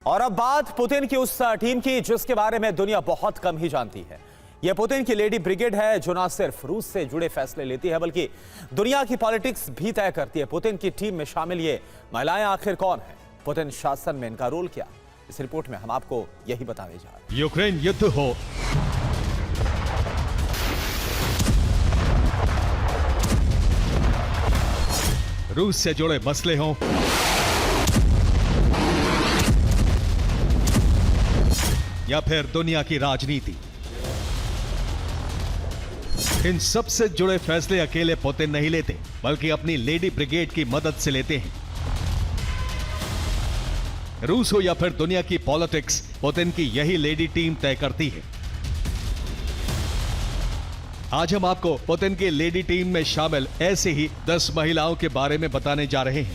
और अब बात पुतिन की उस टीम की जिसके बारे में दुनिया बहुत कम ही जानती है। यह पुतिन की लेडी ब्रिगेड है जो ना सिर्फ रूस से जुड़े फैसले लेती है बल्कि दुनिया की पॉलिटिक्स भी तय करती है। पुतिन की टीम में शामिल ये महिलाएं आखिर कौन हैं? पुतिन शासन में इनका रोल क्या? इस रिपोर्ट में हम आपको यही बताने जा रहे हैं। यूक्रेन युद्ध हो, रूस से जुड़े मसले हों, या फिर दुनिया की राजनीति, इन सब से जुड़े फैसले अकेले पुतिन नहीं लेते बल्कि अपनी लेडी ब्रिगेड की मदद से लेते हैं। रूस हो या फिर दुनिया की पॉलिटिक्स, पुतिन की यही लेडी टीम तय करती है। आज हम आपको पुतिन की लेडी टीम में शामिल ऐसे ही 10 महिलाओं के बारे में बताने जा रहे हैं।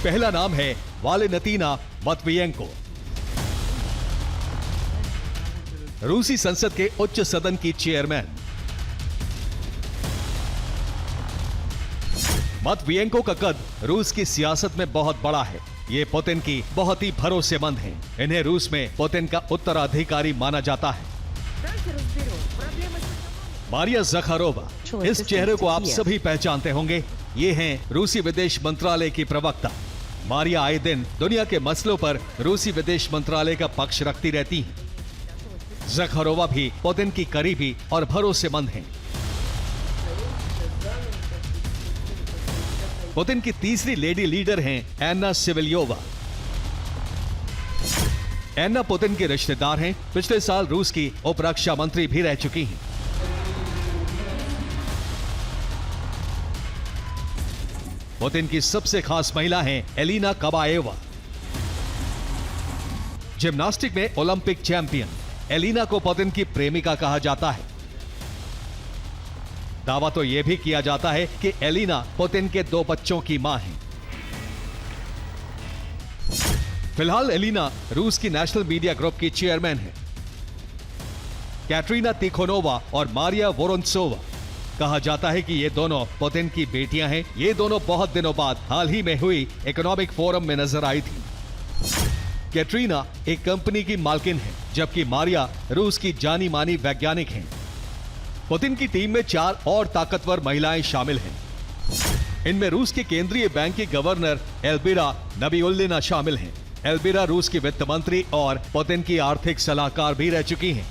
पहला नाम है वालेंटीना मत्विएंको। रूसी संसद के उच्च सदन की चेयरमैन। मत्विएंको का कद रूस की सियासत में बहुत बड़ा है। ये पुतिन की बहुत ही भरोसेमंद हैं। इन्हें रूस में पुतिन का उत्तराधिकारी माना जाता है। मारिया ज़खारोवा, इस चेहरे को आप सभी पहचानते होंगे। ये हैं रूसी विदेश मंत्रालय की प्रवक्ता। मारिया आए दिन दुनिया के मसलों पर रूसी विदेश मंत्रालय का पक्ष रखती रहती हैं। ज़खारोवा भी पुतिन की करीबी और भरोसेमंद हैं। पुतिन की तीसरी लेडी लीडर हैं एन्ना सिविलियोवा। एन्ना पुतिन के रिश्तेदार हैं। पिछले साल रूस की उप रक्षा मंत्री भी रह चुकी हैं। पुतिन की सबसे खास महिला हैं एलिना कबाएवा। जिम्नास्टिक में ओलंपिक चैंपियन एलिना को पुतिन की प्रेमिका कहा जाता है। दावा तो यह भी किया जाता है कि एलिना पुतिन के 2 बच्चों की मां है। फिलहाल एलिना रूस की नेशनल मीडिया ग्रुप की चेयरमैन है। कैटरीना तिखोनोवा और मारिया वोरोंत्सोवा, कहा जाता है कि ये दोनों पुतिन की बेटियां हैं। ये दोनों बहुत दिनों बाद हाल ही में हुई इकोनॉमिक फोरम में नजर आई थी। कैटरीना एक कंपनी की मालकिन है जबकि मारिया रूस की जानी मानी वैज्ञानिक हैं। पुतिन की टीम में 4 और ताकतवर महिलाएं शामिल हैं। इनमें रूस के केंद्रीय बैंक की गवर्नर एल्बिरा नबीउल्लिना शामिल हैं। एल्बिरा रूस की वित्त मंत्री और पुतिन की आर्थिक सलाहकार भी रह चुकी हैं।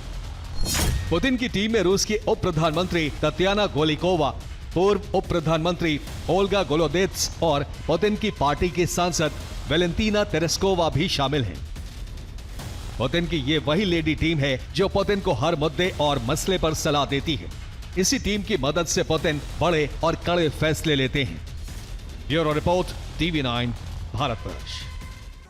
पुतिन की टीम में रूस की उप प्रधानमंत्री ततियाना गोलिकोवा, पूर्व उप प्रधानमंत्री ओल्गा गोलोदेत्स और पुतिन की पार्टी की सांसद वेलेंटीना तेरेस्कोवा भी शामिल हैं। पुतिन की ये वही लेडी टीम है जो पुतिन को हर मुद्दे और मसले पर सलाह देती है। इसी टीम की मदद से पुतिन बड़े और कड़े फैसले लेते हैं। Bureau report, TV9 Bharatvarsh.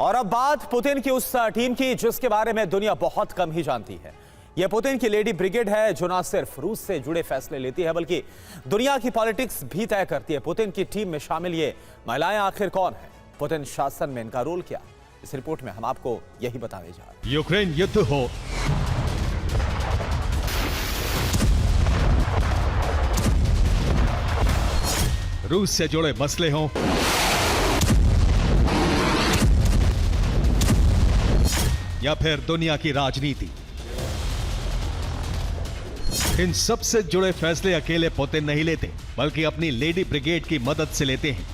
और अब बात पुतिन की उस टीम की जिसके बारे में दुनिया बहुत कम ही जानती है। यह पुतिन की लेडी ब्रिगेड है जो ना सिर्फ रूस से जुड़े फैसले लेती है बल्कि दुनिया की पॉलिटिक्स भी तय करती है। पुतिन की टीम में शामिल ये महिलाएं आखिर कौन हैं? पुतिन शासन में इनका रोल क्या? इस रिपोर्ट में हम आपको यही बताने जा रहे हैं। यूक्रेन युद्ध हो, रूस से जुड़े मसले हों, या फिर दुनिया की राजनीति, इन सब से जुड़े फैसले अकेले पुतिन नहीं लेते बल्कि अपनी लेडी ब्रिगेड की मदद से लेते हैं।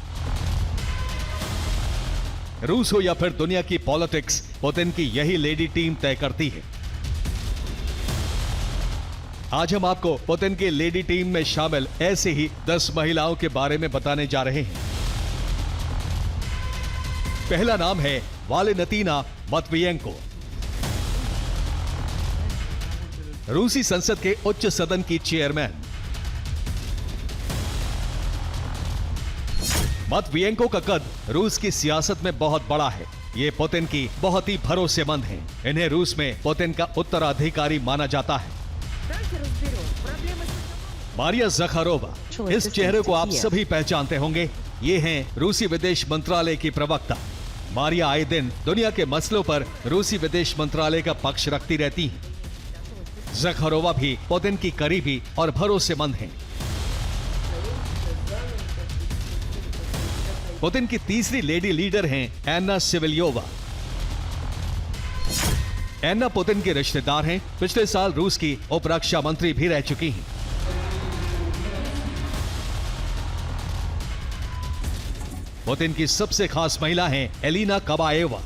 रूस हो या फिर दुनिया की पॉलिटिक्स, पुतिन की यही लेडी टीम तय करती है। आज हम आपको पुतिन की लेडी टीम में शामिल ऐसे ही 10 महिलाओं के बारे में बताने जा रहे हैं। पहला नाम है वालेंटीना मत्विएंको। रूसी संसद के उच्च सदन की चेयरमैन। मत्विएंको का कद रूस की सियासत में बहुत बड़ा है। ये पुतिन की बहुत ही भरोसेमंद हैं। इन्हें रूस में पुतिन का उत्तराधिकारी माना जाता है। मारिया ज़खारोवा, इस चेहरे को आप सभी पहचानते होंगे। ये हैं रूसी विदेश मंत्रालय की प्रवक्ता। मारिया आए दिन दुनिया के मसलों पर रूसी विदेश मंत्रालय का पक्ष रखती रहती हैं। ज़खारोवा भी पुतिन की करीबी और भरोसेमंद हैं। पुतिन की तीसरी लेडी लीडर हैं एन्ना सिविलियोवा। एन्ना पुतिन के रिश्तेदार हैं, पिछले साल रूस की उप रक्षा मंत्री भी रह चुकी हैं। पुतिन की सबसे खास महिला हैं एलिना कबाएवा।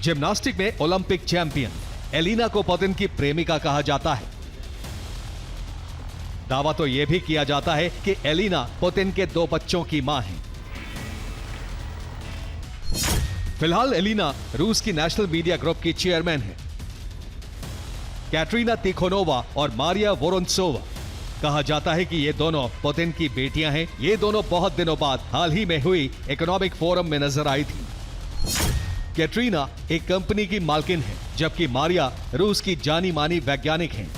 जिम्नास्टिक में ओलंपिक चैंपियन एलिना को पुतिन की प्रेमिका कहा जाता है। दावा तो यह भी किया जाता है कि एलिना पुतिन के 2 बच्चों की मां हैं। फिलहाल एलिना रूस की नेशनल मीडिया ग्रुप की चेयरमैन है। कैटरीना तिखोनोवा और मारिया वोरोंत्सोवा, कहा जाता है कि ये दोनों पुतिन की बेटियां हैं। ये दोनों बहुत दिनों बाद हाल ही में हुई इकोनॉमिक फोरम में नजर आई थी। कैटरीना एक कंपनी की मालकिन है, जबकि मारिया रूस की जानी मानी वैज्ञानिक हैं।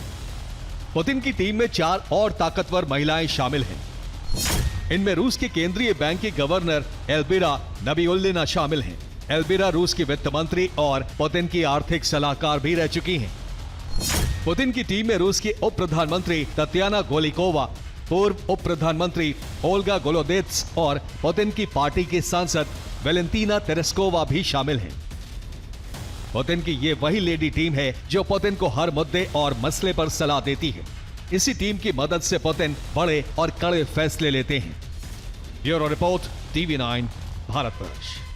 पुतिन की टीम में 4 और ताकतवर महिलाएं शामिल हैं। इनमें रूस के केंद्रीय बैंक की गवर्नर एल्बिरा नबीउल्लिना शामिल हैं। एल्बिरा रूस की वित्त मंत्री और पुतिन की आर्थिक सलाहकार भी रह चुकी हैं। पुतिन की टीम में रूस की उप प्रधानमंत्री तत्याना गोलिकोवा, पूर्व उप प्रधानमंत्री ओल्गा गोलोदेत्स और पुतिन की पार्टी की सांसद वेलेंटीना तेरेस्कोवा भी शामिल हैं। पुतिन की ये वही लेडी टीम है जो पुतिन को हर मुद्दे और मसले पर सलाह देती है। इसी टीम की मदद से पुतिन बड़े और कड़े फैसले लेते हैं। Bureau report, TV9, Bharatvarsh.